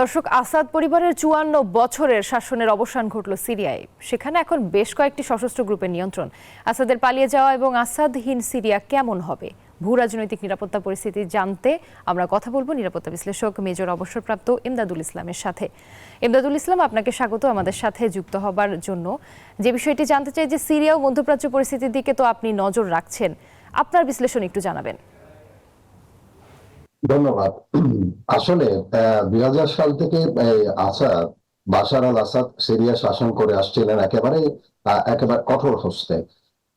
দর্শক, আসাদ পরিবারের ৫৪ বছরের শাসনের অবসান ঘটল সিরিয়ায়। সেখানে এখন বেশ কয়েকটি সশস্ত্র গ্রুপের নিয়ন্ত্রণ। আসাদের পালিয়ে যাওয়া এবং আসাদহীন সিরিয়া কেমন হবে, ভূ রাজনৈতিক নিরাপত্তা পরিস্থিতি জানতে আমরা কথা বলবো নিরাপত্তা বিশ্লেষক মেজর অবসরপ্রাপ্ত ইমদাদুল ইসলামের সাথে। ইমদাদুল ইসলাম, আপনাকে স্বাগত আমাদের সাথে যুক্ত হবার জন্য। যে বিষয়টি জানতে চাই যে সিরিয়া ও মধ্যপ্রাচ্য পরিস্থিতির দিকে তো আপনি নজর রাখছেন, আপনার বিশ্লেষণ একটু জানাবেন। ধন্যবাদ। আসলে ২০০০ সাল থেকে আসাদ, বাশার আল আসাদ সিরিয়া শাসন করে আসছিলেন একেবারে কঠোর হস্তে।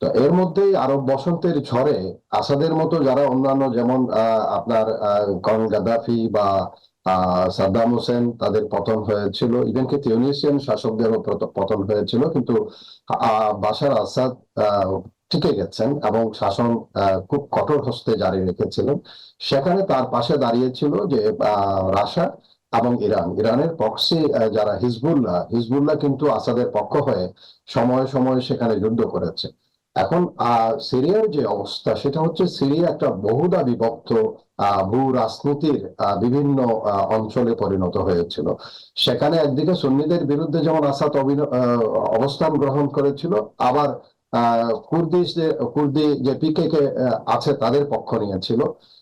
তো এর মধ্যেই আরব বসন্তের ঝড়ে আসাদের মতো যারা অন্যান্য, যেমন আপনার কর্নেল গাদ্দাফি বা সাদ্দাম হোসেন, তাদের পতন হয়েছিল। ইভেন কি তিউনিসিয়ান শাসকদেরও পতন হয়েছিল, কিন্তু বাশার আসাদ টিকে গেছেন এবং শাসন খুব কঠোর হস্তে জারি রেখেছিলেন। সেখানে তার পাশে দাঁড়িয়েছিল যে রাশিয়া এবং ইরানের পক্ষে যারা হিজবুল্লাহ কিন্তু আসাদের পক্ষ হয়ে সময়ে সময়ে সেখানে যুদ্ধ করেছে। এখন সিরিয়ার যে অবস্থা, সেটা হচ্ছে সিরিয়া একটা বহুদা বিভক্ত ভূ রাজনীতির বিভিন্ন অঞ্চলে পরিণত হয়েছিল। সেখানে একদিকে সুন্নিদের বিরুদ্ধে যেমন আসাদ অবস্থান গ্রহণ করেছিল, আবার কুর্দি যে পিকেকে আছে তাদের পক্ষ নিয়েছিল।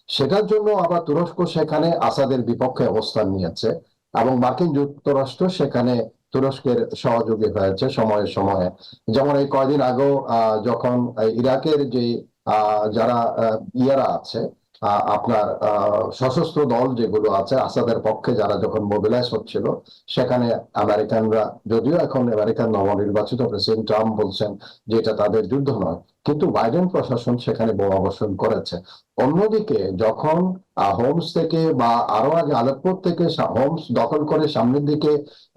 সেটার জন্য আবার তুরস্ক সেখানে আসাদের বিপক্ষে অবস্থান নিয়েছে এবং মার্কিন যুক্তরাষ্ট্র সেখানে তুরস্কের সহযোগী হয়েছে সময়ে সময়ে। যেমন এই কয়দিন আগেও যখন ইরাকের যে যারা ইয়ারা আছে, আপনার সশস্ত্র দল যেগুলো আছে আসাদের পক্ষে, যারা যখন মোবিলাইজ হচ্ছিল, সেখানে আমেরিকানরা, যদিও এখন আমেরিকান নবনির্বাচিত প্রেসিডেন্ট ট্রাম্প বলছেন যে এটা তাদের যুদ্ধ নয়, কিন্তু বাইডেন প্রশাসন সেখানে বোমা বর্ষণ করেছে। অন্যদিকে যখন হোমস থেকে বা আরো আগে আলেপ্পো থেকে হোমস দখল করে সামনের দিকে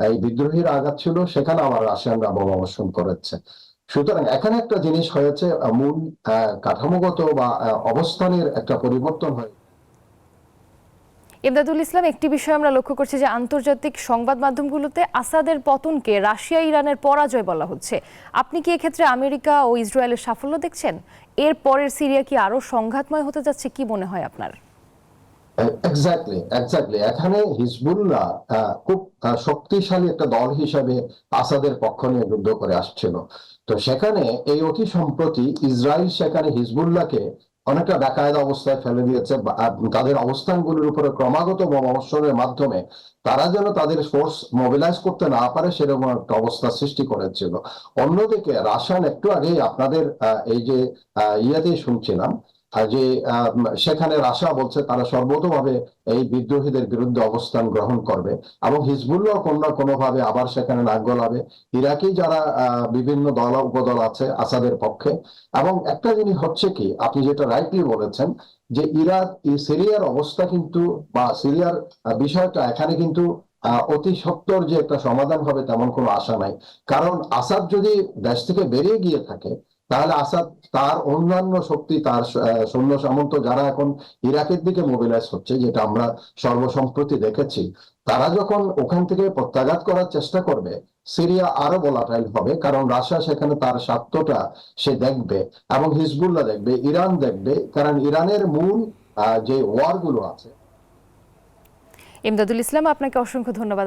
এই বিদ্রোহীরা আগাচ্ছিল, সেখানে আবার রাশিয়ানরা বোমা বর্ষণ করেছে। সুতরাং এখানে একটা জিনিস হয়েছে, মূল কাঠামোগত বা অবস্থানের একটা পরিবর্তন হয়। ইমদাদুল ইসলাম, একটি বিষয় আমরা লক্ষ্য করছি যে আন্তর্জাতিক সংবাদ মাধ্যমগুলোতে আসাদের পতনকে রাশিয়া ইরানের পরাজয় বলা হচ্ছে। আপনি কি এক্ষেত্রে আমেরিকা ও ইসরায়েলের সাফল্য দেখছেন? এর পরের সিরিয়া কি আরো সংঘাতময় হতে যাচ্ছে, কি মনে হয় আপনার? এক্স্যাক্টলি এখানে হিজবুল্লাহ খুব শক্তিশালী একটা দল হিসাবে আসাদের পক্ষ নিয়ে যুদ্ধ করে আসছিল। তো সেখানে এই অতি সম্প্রতি ইসরায়েল সেখানে হিজবুল্লাহকে অনেকটা বেকায়দা অবস্থায় ফেলে দিয়েছে। তাদের অবস্থানগুলোর উপরে ক্রমাগত বোমাবর্ষণের মাধ্যমে তারা যেন তাদের ফোর্স মোবিলাইজ করতে না পারে, সেরকম একটা অবস্থা সৃষ্টি করেছিল। অন্যদিকে রাশিয়ান, একটু আগেই আপনাদের এই যে ইয়েতেই শুনছিলাম যে সেখানে রাশিয়া বলছে তারা সর্বতোভাবে এই বিদ্রোহীদের বিরুদ্ধে অবস্থান গ্রহণ করবে এবং হিজবুল্লাহ কোনো না কোনো ভাবে আবার সেখানে নাক গলাবে। ইরাকি যারা বিভিন্ন দল উপদল আছে আসাদের পক্ষে। এবং একটা জিনিস হচ্ছে কি, আপনি যেটা রাইটলি বলেছেন যে সিরিয়ার অবস্থা কিন্তু, বা সিরিয়ার বিষয়টা এখানে কিন্তু অতি সত্বর যে একটা সমাধান হবে তেমন কোনো আশা নাই। কারণ আসাদ যদি দেশ থেকে বেরিয়ে গিয়ে থাকে, তাহলে আসাদ তার অন্যান্য শক্তি, তার সৈন্য সামন্ত যারা এখন ইরাকের দিকে মোবিলাইজ হচ্ছে, যেটা আমরা সর্বসম্প্রতি দেখেছি, তারা যখন ওখান থেকে প্রত্যাঘাত করার চেষ্টা করবে, সিরিয়া আরো ভোলাটাইল হবে। কারণ রাশিয়া সেখানে তার স্বার্থটা সে দেখবে এবং হিজবুল্লাহ দেখবে, ইরান দেখবে, কারণ ইরানের মূল যে ওয়ার গুলো আছে। ইমদাদুল ইসলাম, আপনাকে অসংখ্য ধন্যবাদ।